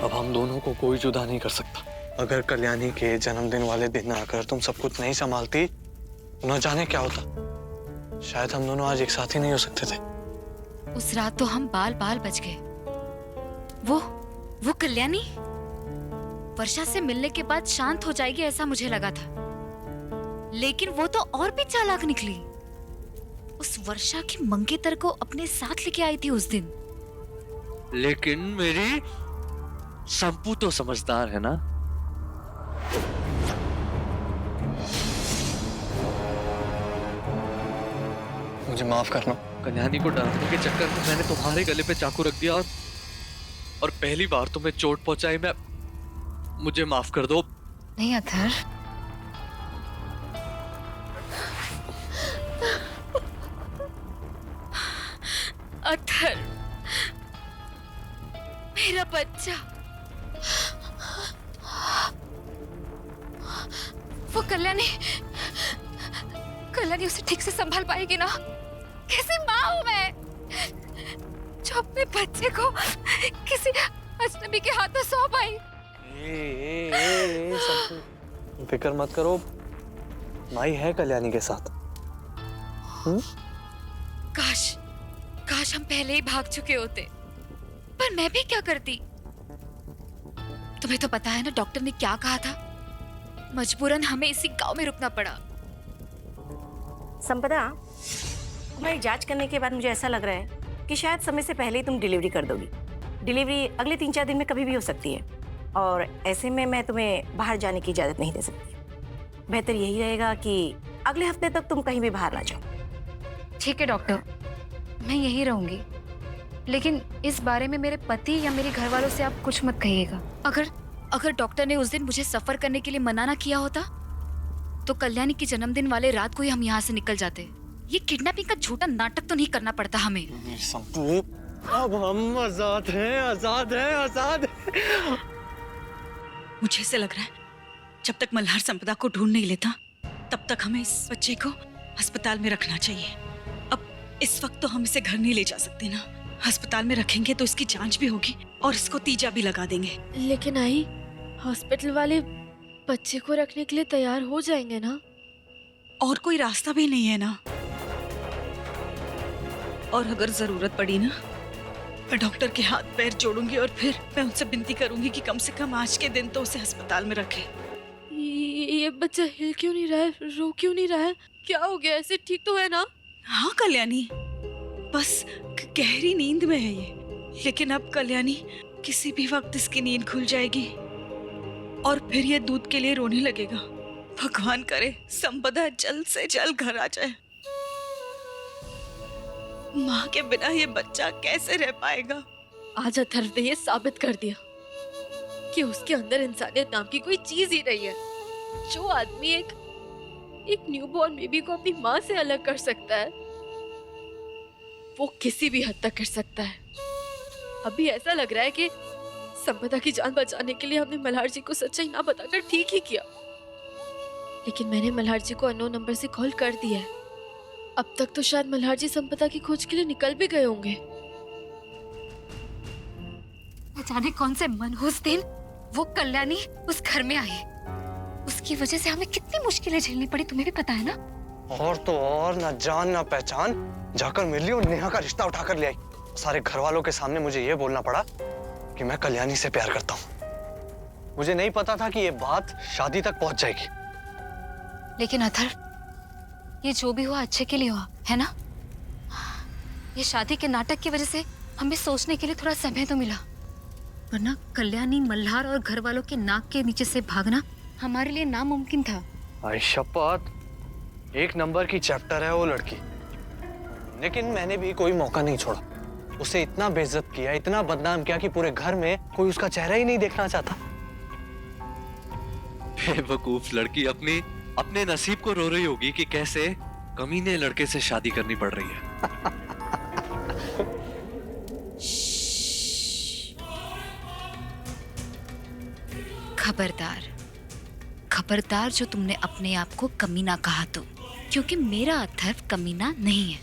अब हम दोनों को कोई जुदा नहीं कर सकता। अगर कल्याणी के जन्मदिन वाले दिन आकर तुम सब कुछ नहीं संभालती, न जाने क्या होता। शायद हम दोनों आज एक साथ ही नहीं हो सकते थे। उस रात तो हम बाल बाल बच गए। वो कल्याणी वर्षा से मिलने के बाद शांत हो जाएगी ऐसा मुझे लगा था, लेकिन वो तो और भी चालाक निकली। उस वर्षा की मंगेतर को अपने साथ लेके आई थी उस दिन। लेकिन मेरी संपू तो समझदार है ना। मुझे माफ करना। कल्याणी को डराने के चक्कर में मैंने तुम्हारे गले पे चाकू रख दिया और पहली बार तुम्हें चोट पहुंचाई। मुझे माफ कर दो। नहीं अथर, अथर मेरा बच्चा, वो कल्याणी उसे ठीक से संभाल पाएगी ना? कैसी माँ हूं मैं जो अपने बच्चे को किसी अजनबी के हाथों सौंप आई। फिक्र मत करो, माई है कल्याणी के साथ। काश हम पहले ही भाग चुके होते, पर मैं भी क्या करती। तुम्हें तो पता है ना डॉक्टर ने क्या कहा था। मजबूरन हमें इसी गांव में रुकना पड़ा। संपदा, तुम्हारी जांच करने के बाद मुझे ऐसा लग रहा है कि शायद समय से पहले ही तुम डिलीवरी कर दोगी। डिलीवरी अगले 3-4 दिन में कभी भी हो सकती है, और ऐसे में मैं तुम्हें बाहर जाने की इजाज़त नहीं दे सकती। बेहतर यही रहेगा कि अगले हफ्ते तक तुम कहीं भी बाहर ना जाओ। ठीक है डॉक्टर, मैं यहीं रहूंगी, लेकिन इस बारे में मेरे पति या मेरे घर वालों से आप कुछ मत कहिएगा। अगर डॉक्टर ने उस दिन मुझे सफर करने के लिए मना ना किया होता तो कल्याणी के जन्मदिन वाले रात को ही हम यहाँ से निकल जाते। ये किडनैपिंग का झूठा नाटक तो नहीं करना पड़ता हमें। संपू, अब हम आजाद हैं, आजाद हैं, आजाद हैं। मुझे ऐसे लग रहा है जब तक मल्हार संपदा को ढूंढ नहीं लेता तब तक हमें इस बच्चे को अस्पताल में रखना चाहिए। अब इस वक्त तो हम इसे घर नहीं ले जा सकते ना। अस्पताल में रखेंगे तो इसकी जांच भी होगी और इसको तीजा भी लगा देंगे। लेकिन आई, हॉस्पिटल वाले बच्चे को रखने के लिए तैयार हो जाएंगे ना? और कोई रास्ता भी नहीं है ना। और अगर जरूरत पड़ी ना, मैं डॉक्टर के हाथ पैर जोड़ूंगी और फिर मैं उनसे विनती करूंगी कि कम से कम आज के दिन तो उसे अस्पताल में रखें। ये बच्चा हिल क्यों नहीं रहा है, रो क्यों नहीं रहा है? क्या हो गया? ऐसे ठीक तो है ना? हाँ कल्याणी, बस गहरी नींद में है ये, लेकिन अब कल्याणी किसी भी वक्त इसकी नींद खुल जाएगी और फिर ये दूध के लिए रोने लगेगा। भगवान करे संपदा जल्द से जल्द घर आ जाए। माँ के बिना ये बच्चा कैसे रह पाएगा? आज अथर्व ने ये साबित कर दिया कि उसके अंदर इंसानियत नाम की कोई चीज ही नहीं है। जो आदमी एक न्यूबॉर्न बेबी को अपनी माँ से अलग कर सकता है, वो किसी भी हद तक कर सकता है। अभी ऐसा लग रहा है कि संपदा की जान बचाने के लिए हमने मल्हार जी को सच्चाई ना बताकर ठीक ही किया, लेकिन मैंने मल्हार जी को अननोन नंबर से कॉल कर दिया है। अब तक तो शायद मल्हार जी संपदा की खोज के लिए निकल भी गए होंगे। न जाने कौन से मनहूस दिन वो कल्याणी उस घर में आई। उसकी वजह से हमें कितनी मुश्किलें झेलनी पड़ी, तुम्हें भी पता है ना। और तो और, ना जान ना पहचान, जाकर मिली और नेहा का रिश्ता उठाकर ले आई। सारे घर वालों के सामने मुझे ये बोलना पड़ा कि मैं कल्याणी से प्यार करता हूँ। मुझे नहीं पता था कि ये बात शादी तक पहुंच जाएगी। लेकिन अथर्व, ये जो भी हुआ अच्छे के लिए हुआ है ना। ये शादी के नाटक की वजह से हमें सोचने के लिए थोड़ा समय तो मिला, वरना कल्याणी, मल्हार और घर वालों के नाक के नीचे से भागना हमारे लिए नामुमकिन था। आई शपथ, एक नंबर की चैप्टर है वो लड़की, लेकिन मैंने भी कोई मौका नहीं छोड़ा। उसे इतना बेइज्जत किया, इतना बदनाम किया कि पूरे घर में कोई उसका चेहरा ही नहीं देखना चाहता। बेवकूफ लड़की अपने नसीब को रो रही होगी कि कैसे कमीने लड़के से शादी करनी पड़ रही है। खबरदार, खबरदार जो तुमने अपने आप को कमीना कहा तो, क्योंकि मेरा अथर्व कमीना नहीं है।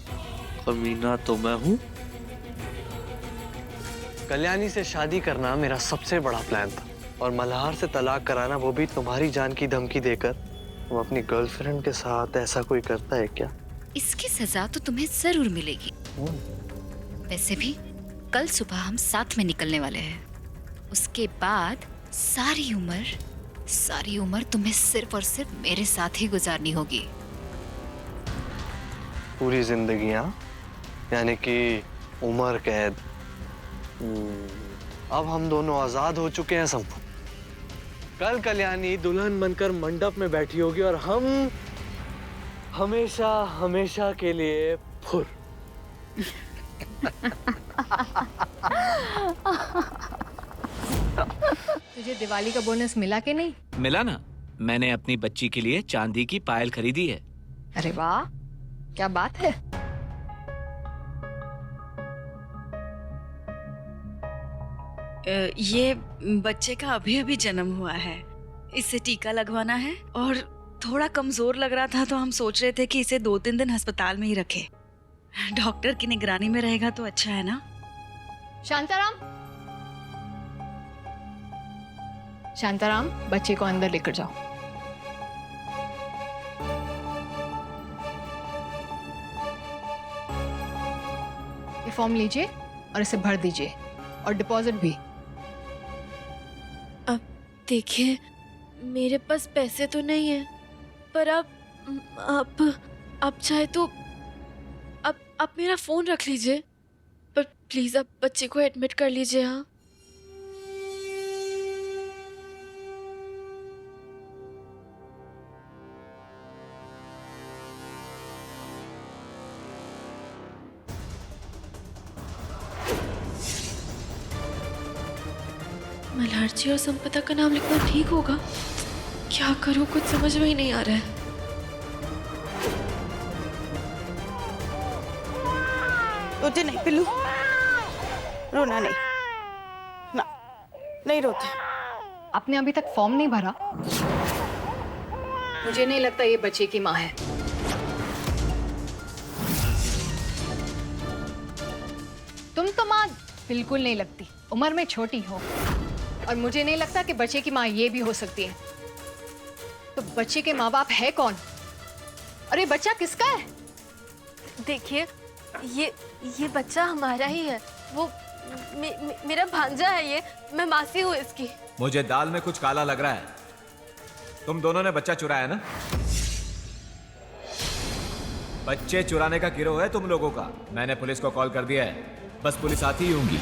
कमीना तो मैं हूँ। कल्याणी से शादी करना मेरा सबसे बड़ा प्लान था और मल्हार से तलाक कराना, वो भी तुम्हारी जान की धमकी देकर। वो अपनी गर्लफ्रेंड के साथ ऐसा कोई करता है क्या? इसकी सजा तो तुम्हें जरूर मिलेगी। वैसे भी कल सुबह हम साथ में निकलने वाले हैं। उसके बाद सारी उम्र तुम्हें सिर्फ और सिर्फ मेरे साथ ही गुजारनी होगी। पूरी जिंदगी? हाँ, यानी कि उम्र कैद। अब हम दोनों आजाद हो चुके हैं संपू। कल कल्याणी दुल्हन बनकर मंडप में बैठी होगी और हम हमेशा हमेशा के लिए फुर। तुझे दिवाली का बोनस मिला कि नहीं? मिला ना, मैंने अपनी बच्ची के लिए चांदी की पायल खरीदी है। अरे वाह, क्या बात है। ये बच्चे का अभी अभी जन्म हुआ है, इसे टीका लगवाना है और थोड़ा कमजोर लग रहा था तो हम सोच रहे थे कि इसे 2-3 दिन अस्पताल में ही रखें। डॉक्टर की निगरानी में रहेगा तो अच्छा है ना। शांताराम, बच्चे को अंदर लेकर जाओ। ये फॉर्म लीजिए और इसे भर दीजिए और डिपॉजिट भी। देखिए, मेरे पास पैसे तो नहीं है, पर आप चाहे तो आप मेरा फोन रख लीजिए, पर प्लीज आप बच्चे को एडमिट कर लीजिए। हाँ, मल्हार जी और संपदा का नाम लिखना ठीक होगा? क्या करूं, कुछ समझ में ही नहीं आ रहा है। रोते नहीं पिल्लू, रोना नहीं, ना नहीं रोते। आपने अभी तक फॉर्म नहीं भरा? मुझे नहीं लगता ये बच्चे की माँ है। तुम तो माँ बिल्कुल नहीं लगती, उम्र में छोटी हो, और मुझे नहीं लगता कि बच्चे की माँ ये भी हो सकती है। तो बच्चे के माँ बाप है कौन? अरे बच्चा किसका है? देखिए, ये बच्चा हमारा ही है। वो मेरा भांजा है। ये मैं मासी हूँ इसकी। मुझे दाल में कुछ काला लग रहा है। तुम दोनों ने बच्चा चुराया ना? बच्चे चुराने का गिरोह है तुम लोगों का। मैंने पुलिस को कॉल कर दिया है, बस पुलिस आती ही होंगी।